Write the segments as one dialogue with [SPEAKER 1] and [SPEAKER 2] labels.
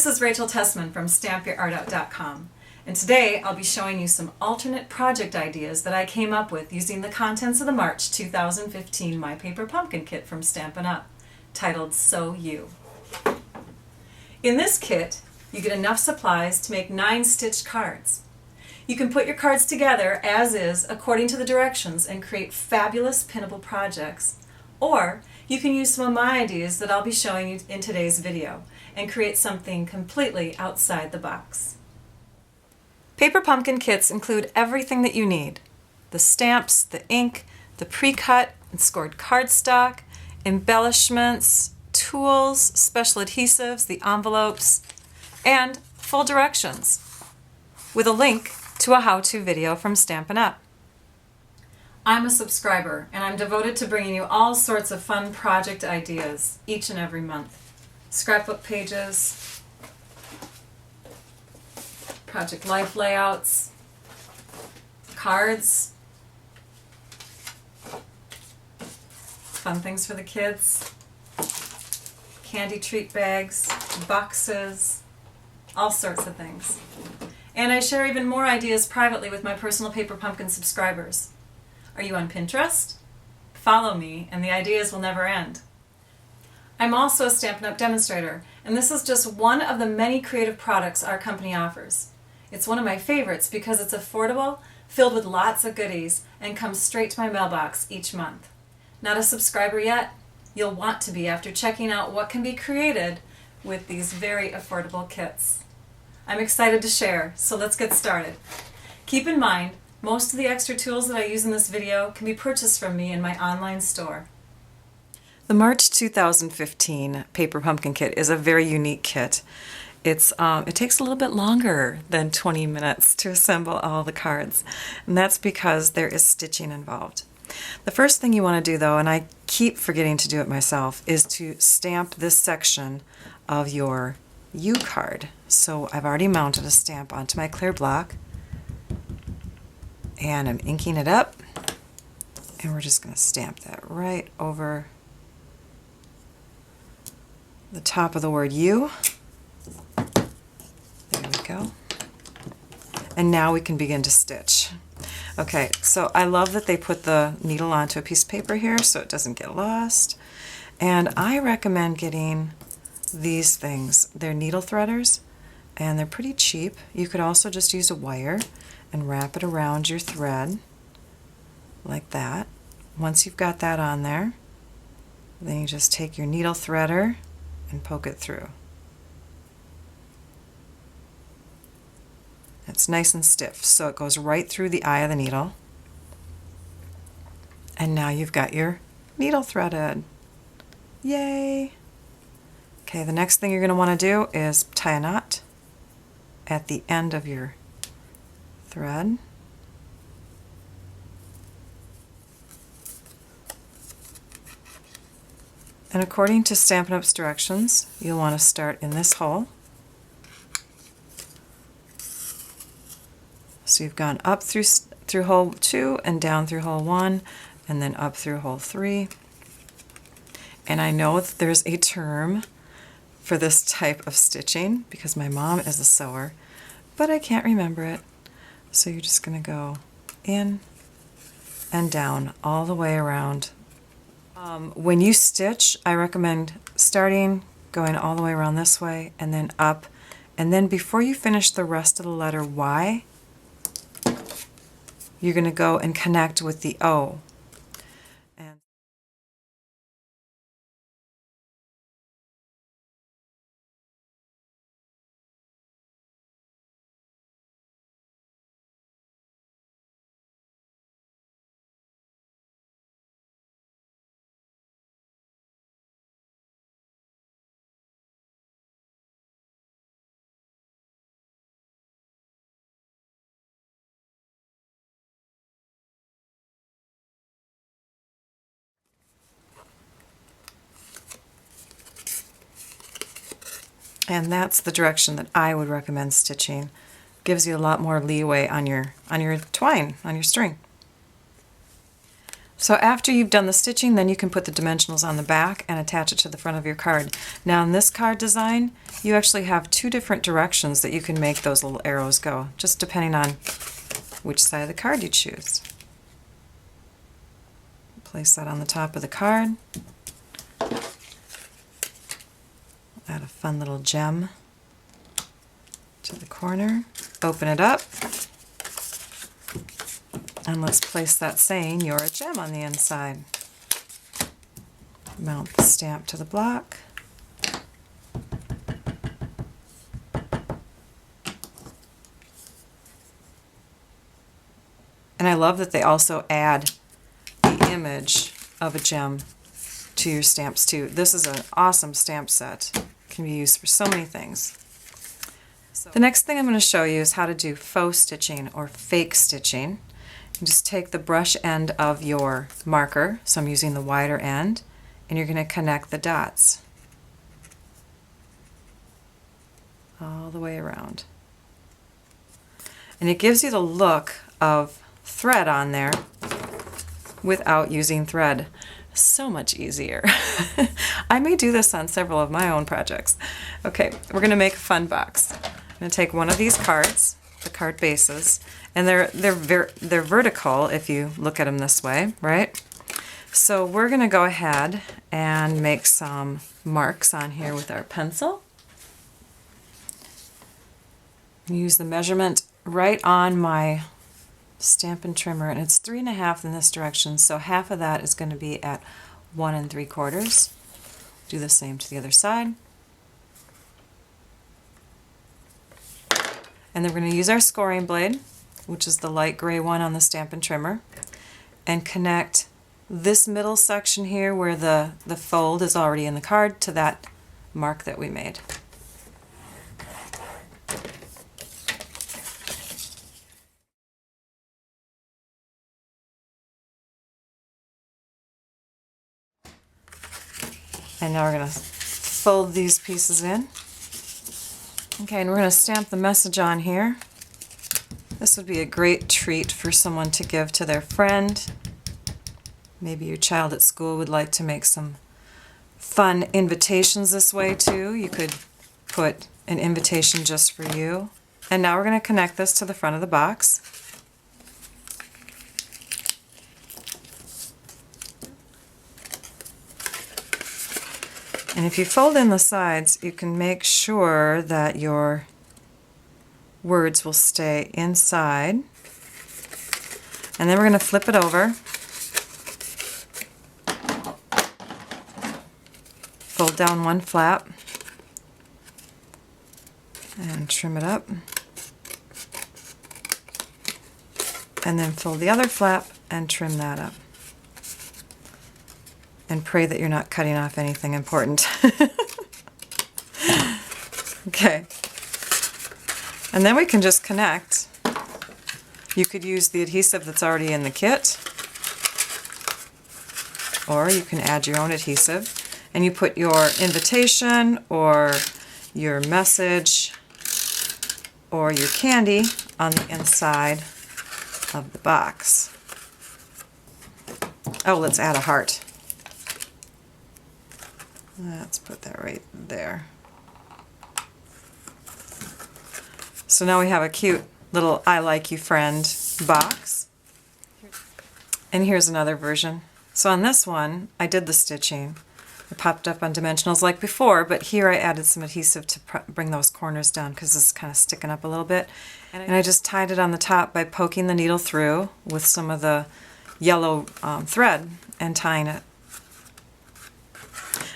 [SPEAKER 1] This is Rachel Tessman from StampYourArtOut.com, and today I'll be showing you some alternate project ideas that I came up with using the contents of the March 2015 My Paper Pumpkin kit from Stampin' Up, titled So You. In this kit, you get enough supplies to make 9 stitched cards. You can put your cards together as is according to the directions and create fabulous pinnable projects, or you can use some of my ideas that I'll be showing you in today's video and create something completely outside the box. Paper pumpkin kits include everything that you need: the stamps, the ink, the pre-cut and scored cardstock, embellishments, tools, special adhesives, the envelopes, and full directions with a link to a how-to video from Stampin' Up. I'm a subscriber and I'm devoted to bringing you all sorts of fun project ideas each and every month. Scrapbook pages, project life layouts, cards, fun things for the kids, candy treat bags, boxes, all sorts of things. And I share even more ideas privately with my personal Paper Pumpkin subscribers. Are you on Pinterest? Follow me and the ideas will never end. I'm also a Stampin' Up! Demonstrator, and this is just one of the many creative products our company offers. It's one of my favorites because it's affordable, filled with lots of goodies, and comes straight to my mailbox each month. Not a subscriber yet? You'll want to be after checking out what can be created with these very affordable kits. I'm excited to share, so let's get started. Keep in mind, most of the extra tools that I use in this video can be purchased from me in my online store. The March 2015 Paper Pumpkin Kit is a very unique kit. It takes a little bit longer than 20 minutes to assemble all the cards, and that's because there is stitching involved. The first thing you want to do though, and I keep forgetting to do it myself, is to stamp this section of your U card. So I've already mounted a stamp onto my clear block, and I'm inking it up, and we're just going to stamp that right over the top of the word U. There we go. And now we can begin to stitch. Okay, so I love that they put the needle onto a piece of paper here so it doesn't get lost. And I recommend getting these things. They're needle threaders and they're pretty cheap. You could also just use a wire and wrap it around your thread like that. Once you've got that on there, then you just take your needle threader and poke it through. It's nice and stiff, so it goes right through the eye of the needle. And now you've got your needle threaded. Yay! Okay, the next thing you're going to want to do is tie a knot at the end of your thread. And according to Stampin' Up's directions, you'll want to start in this hole. So you've gone up through hole 2 and down through hole 1 and then up through hole 3. And I know that there's a term for this type of stitching because my mom is a sewer, but I can't remember it. So you're just going to go in and down all the way around. When you stitch, I recommend starting, going all the way around this way, and then up. And then before you finish the rest of the letter Y, you're going to go and connect with the O. And that's the direction that I would recommend stitching. Gives you a lot more leeway on your twine, on your string. So after you've done the stitching, then you can put the dimensionals on the back and attach it to the front of your card. Now in this card design, you actually have two different directions that you can make those little arrows go, just depending on which side of the card you choose. Place that on the top of the card. Add a fun little gem to the corner. Open it up. And let's place that saying, "You're a gem" on the inside. Mount the stamp to the block. And I love that they also add the image of a gem to your stamps too. This is an awesome stamp set. It can be used for so many things. The next thing I'm going to show you is how to do faux stitching or fake stitching. You just take the brush end of your marker, so I'm using the wider end, and you're going to connect the dots all the way around. And it gives you the look of thread on there without using thread. So much easier. I may do this on several of my own projects. Okay, we're going to make a fun box. I'm going to take one of these cards, the card bases, and they're vertical if you look at them this way, right? So we're going to go ahead and make some marks on here with our pencil. Use the measurement right on my Stampin' Trimmer, and it's 3.5 in this direction, so half of that is going to be at 1 3/4. Do the same to the other side. And then we're going to use our scoring blade, which is the light gray one on the Stampin' Trimmer, and connect this middle section here where the fold is already in the card to that mark that we made. And now we're going to fold these pieces in. Okay, and we're going to stamp the message on here. This would be a great treat for someone to give to their friend. Maybe your child at school would like to make some fun invitations this way too. You could put an invitation just for you. And now we're going to connect this to the front of the box. And if you fold in the sides, you can make sure that your words will stay inside. And then we're going to flip it over. Fold down one flap and trim it up. And then fold the other flap and trim that up. And pray that you're not cutting off anything important. Okay. And then we can just connect. You could use the adhesive that's already in the kit, or you can add your own adhesive. And you put your invitation or your message or your candy on the inside of the box. Oh, let's add a heart. Let's put that right there. So now we have a cute little "I like you friend" box. And here's another version. So on this one, I did the stitching. It popped up on dimensionals like before, but here I added some adhesive to bring those corners down because it's kind of sticking up a little bit. And I just tied it on the top by poking the needle through with some of the yellow thread and tying it.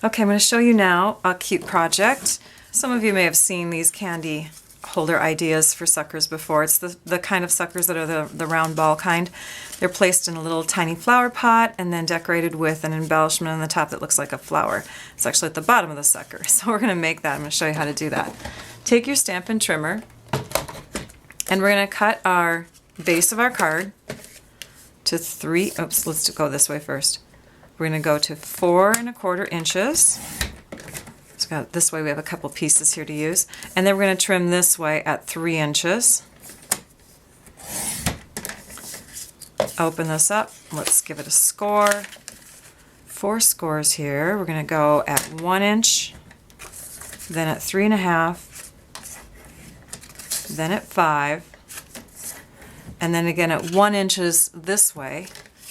[SPEAKER 1] Okay, I'm going to show you now a cute project. Some of you may have seen these candy holder ideas for suckers before. It's the kind of suckers that are the round ball kind. They're placed in a little tiny flower pot and then decorated with an embellishment on the top that looks like a flower. It's actually at the bottom of the sucker. So we're going to make that. I'm going to show you how to do that. Take your Stampin' Trimmer and we're going to cut our base of our card to let's go this way first. We're going to go to 4 1/4 inches. So this way we have a couple pieces here to use. And then we're going to trim this way at 3 inches. open this up. Let's give it a score. 4 scores here. We're going to go at 1 inch, then at 3.5, then at 5, and then again at 1 inches this way.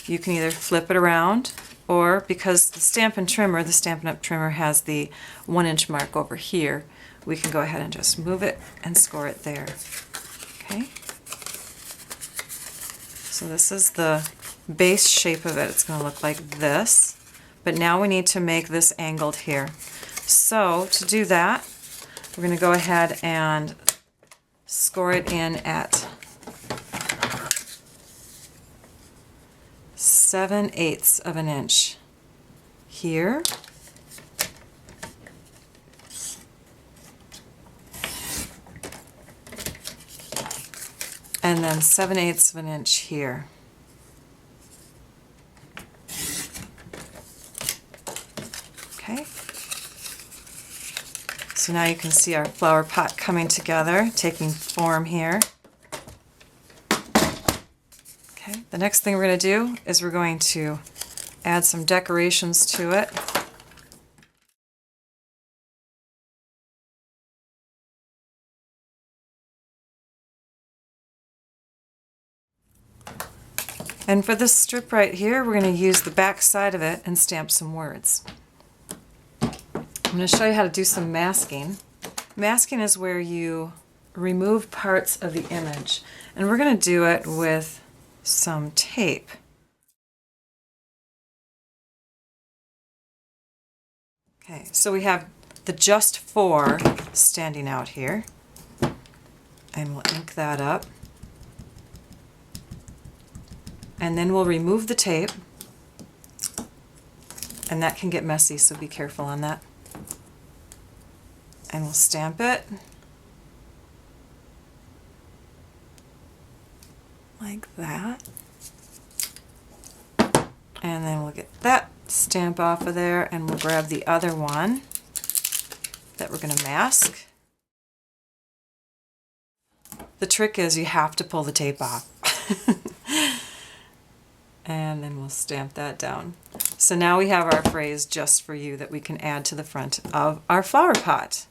[SPEAKER 1] You can either flip it around, or because the Stampin' Up! Trimmer has the 1 inch mark over here, we can go ahead and just move it and score it there. Okay? So this is the base shape of it. It's going to look like this. But now we need to make this angled here. So to do that, we're going to go ahead and score it in at 7/8 of an inch here. And then 7/8 of an inch here. Okay. So now you can see our flower pot coming together, taking form here. Okay. The next thing we're going to do is we're going to add some decorations to it. And for this strip right here, we're going to use the back side of it and stamp some words. I'm going to show you how to do some masking. Masking is where you remove parts of the image, and we're going to do it with some tape. Okay, so we have the just for standing out here, and we'll ink that up. And then we'll remove the tape, and that can get messy, so be careful on that. And we'll stamp it like that. And then we'll get that stamp off of there, and we'll grab the other one that we're going to mask. The trick is you have to pull the tape off. And then we'll stamp that down. So now we have our phrase "just for you" that we can add to the front of our flower pot.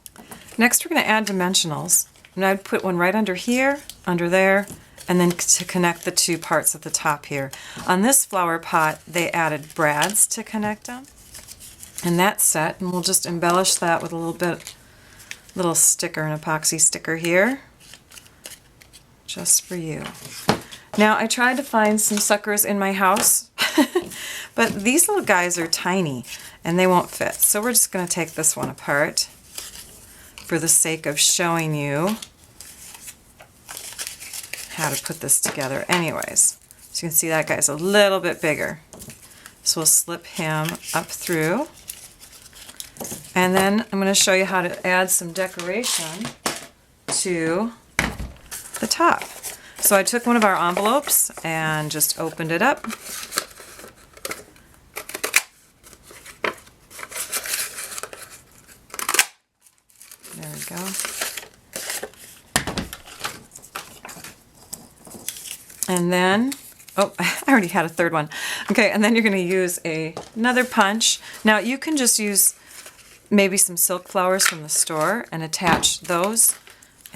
[SPEAKER 1] Next we're going to add dimensionals. And I'd put one right under here, under there, and then to connect the two parts at the top here. On this flower pot they added brads to connect them. And that's set, and we'll just embellish that with a little sticker, an epoxy sticker here. Just for you. Now I tried to find some suckers in my house, but these little guys are tiny and they won't fit. So we're just going to take this one apart for the sake of showing you how to put this together anyways. So you can see that guy's a little bit bigger. So we'll slip him up through. And then I'm going to show you how to add some decoration to the top. So I took one of our envelopes and just opened it up. There we go. And then, oh, I already had a third one. Okay, and then you're going to use another punch. Now you can just use maybe some silk flowers from the store and attach those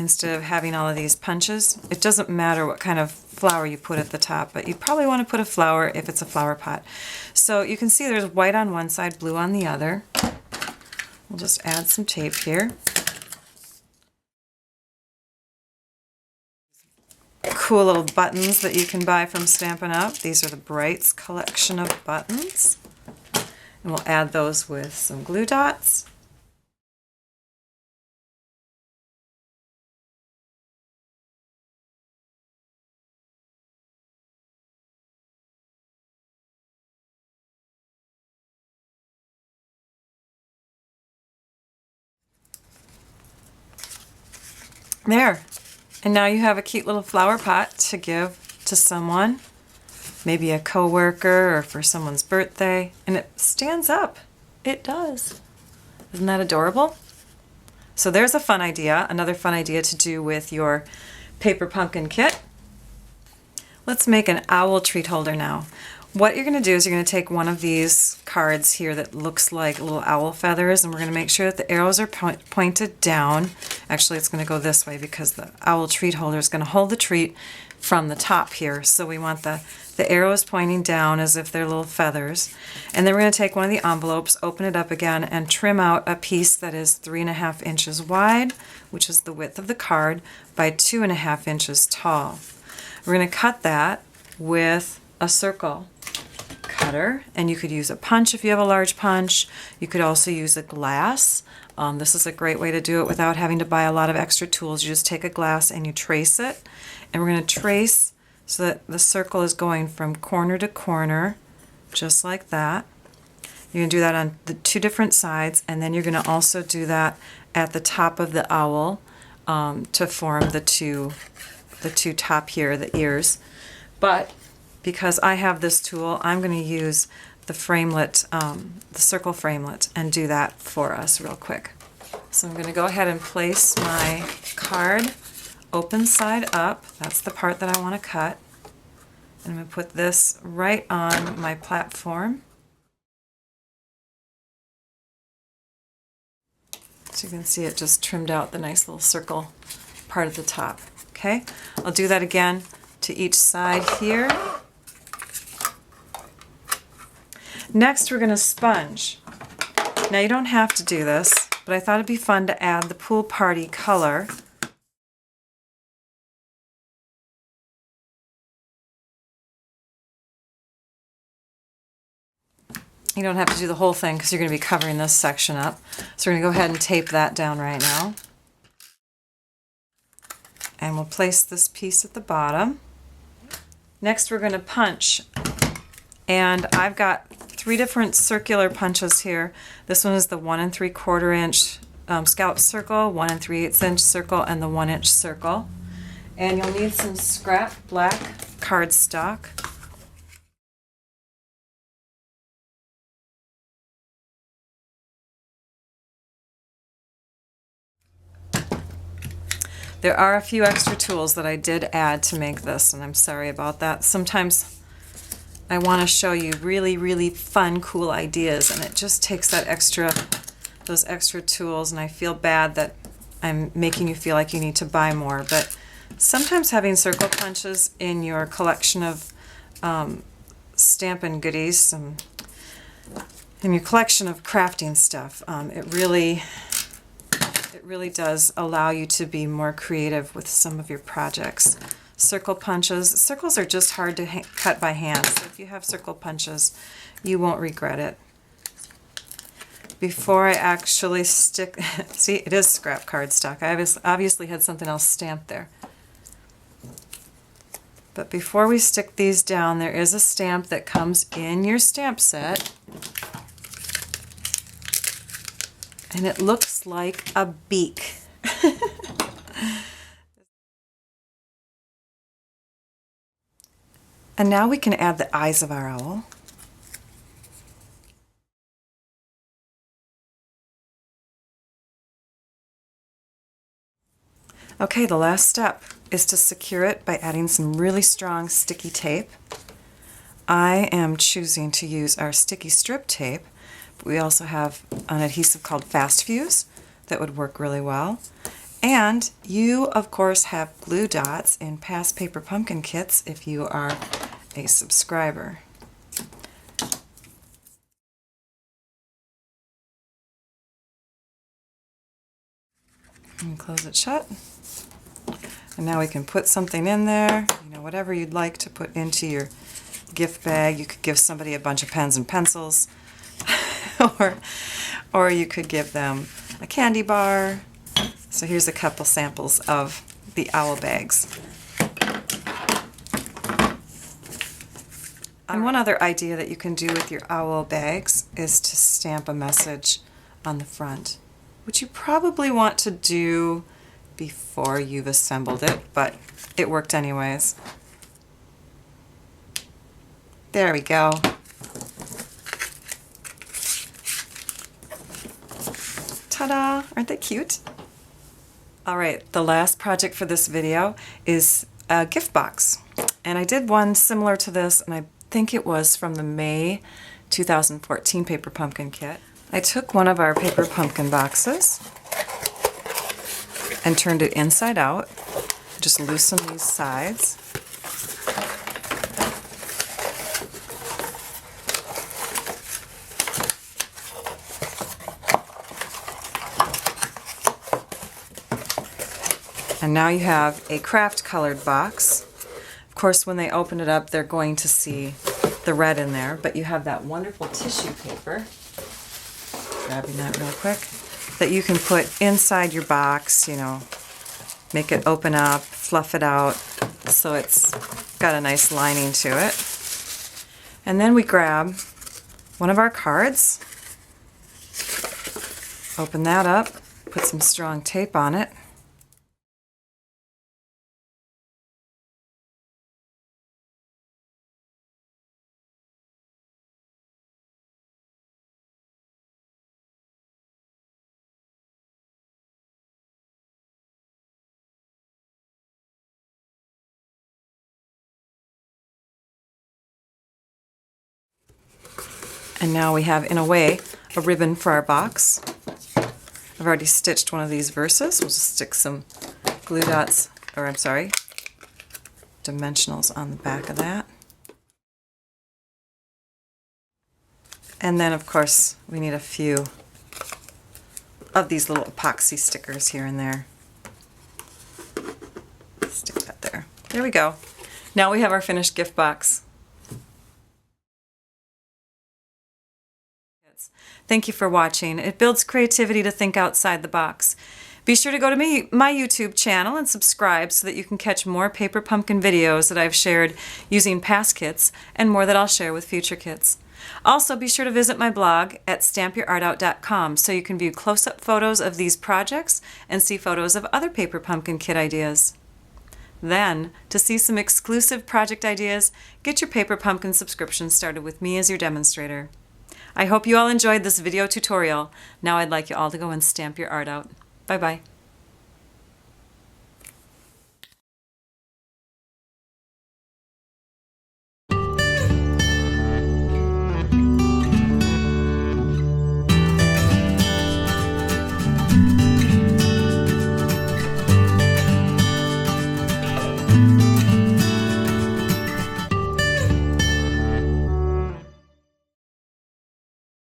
[SPEAKER 1] instead of having all of these punches. It doesn't matter what kind of flower you put at the top, but you probably want to put a flower if it's a flower pot. So you can see there's white on one side, blue on the other. We'll just add some tape here. Cool little buttons that you can buy from Stampin' Up! These are the Brights collection of buttons. And we'll add those with some glue dots. There. And now you have a cute little flower pot to give to someone, maybe a coworker or for someone's birthday, and it stands up. It does. Isn't that adorable? So there's a fun idea, another fun idea to do with your paper pumpkin kit. Let's make an owl treat holder now. What you're going to do is you're going to take one of these cards here that looks like little owl feathers, and we're going to make sure that the arrows are pointed down. Actually, it's going to go this way because the owl treat holder is going to hold the treat from the top here. So we want the arrows pointing down as if they're little feathers. And then we're going to take one of the envelopes, open it up again, and trim out a piece that is 3.5 inches wide, which is the width of the card, by 2.5 inches tall. We're going to cut that with a circle cutter, and you could use a punch if you have a large punch. You could also use a glass. This is a great way to do it without having to buy a lot of extra tools. You just take a glass and you trace it, and we're going to trace so that the circle is going from corner to corner, just like that. You're going to do that on the two different sides, and then you're going to also do that at the top of the owl to form the two top here, the ears. But because I have this tool, I'm going to use the framelit, the circle framelit, and do that for us real quick. So I'm going to go ahead and place my card open side up. That's the part that I want to cut. And I'm going to put this right on my platform. So you can see it just trimmed out the nice little circle part at the top. Okay, I'll do that again to each side here. Next, we're going to sponge. Now, you don't have to do this, but I thought it'd be fun to add the pool party color. You don't have to do the whole thing because you're going to be covering this section up. So we're going to go ahead and tape that down right now. And we'll place this piece at the bottom. Next, we're going to punch. And I've got 3 different circular punches here. This one is the 1 3/4 inch scallop circle, 1 3/8 inch circle, and the 1 inch circle. And you'll need some scrap black cardstock. There are a few extra tools that I did add to make this, and I'm sorry about that. Sometimes I want to show you really, really fun, cool ideas, and it just takes those extra tools, and I feel bad that I'm making you feel like you need to buy more. But sometimes having circle punches in your collection of Stampin' Goodies, in your collection of crafting stuff, it really does allow you to be more creative with some of your projects. Circle punches. Circles are just hard to cut by hand, so if you have circle punches, you won't regret it. Before I actually stick, see, it is scrap cardstock. I obviously had something else stamped there. But before we stick these down, there is a stamp that comes in your stamp set. And it looks like a beak. And now we can add the eyes of our owl. Okay, the last step is to secure it by adding some really strong sticky tape. I am choosing to use our sticky strip tape. We also have an adhesive called Fast Fuse that would work really well. And you, of course, have glue dots in past paper pumpkin kits if you are a subscriber. And close it shut. And now we can put something in there, whatever you'd like to put into your gift bag. You could give somebody a bunch of pens and pencils. or you could give them a candy bar. So here's a couple samples of the owl bags. And one other idea that you can do with your owl bags is to stamp a message on the front, which you probably want to do before you've assembled it, but it worked anyways. There we go. Ta-da! Aren't they cute? All right, the last project for this video is a gift box. And I did one similar to this, and I think it was from the May 2014 Paper Pumpkin Kit. I took one of our paper pumpkin boxes and turned it inside out. Just loosen these sides. And now you have a craft colored box. Of course, when they open it up, they're going to see the red in there, but you have that wonderful tissue paper, grabbing that real quick, that you can put inside your box, you know, make it open up, fluff it out, so it's got a nice lining to it. And then we grab one of our cards, open that up, put some strong tape on it, and now we have, in a way, a ribbon for our box. I've already stitched one of these verses. We'll just stick some glue dots, or I'm sorry, dimensionals on the back of that. And then, of course, we need a few of these little epoxy stickers here and there. Stick that there. There we go. Now we have our finished gift box. Thank you for watching. It builds creativity to think outside the box. Be sure to go to my YouTube channel and subscribe so that you can catch more paper pumpkin videos that I've shared using past kits and more that I'll share with future kits. Also, be sure to visit my blog at stampyourartout.com so you can view close-up photos of these projects and see photos of other paper pumpkin kit ideas. Then, to see some exclusive project ideas, get your paper pumpkin subscription started with me as your demonstrator. I hope you all enjoyed this video tutorial. Now I'd like you all to go and stamp your art out. Bye-bye.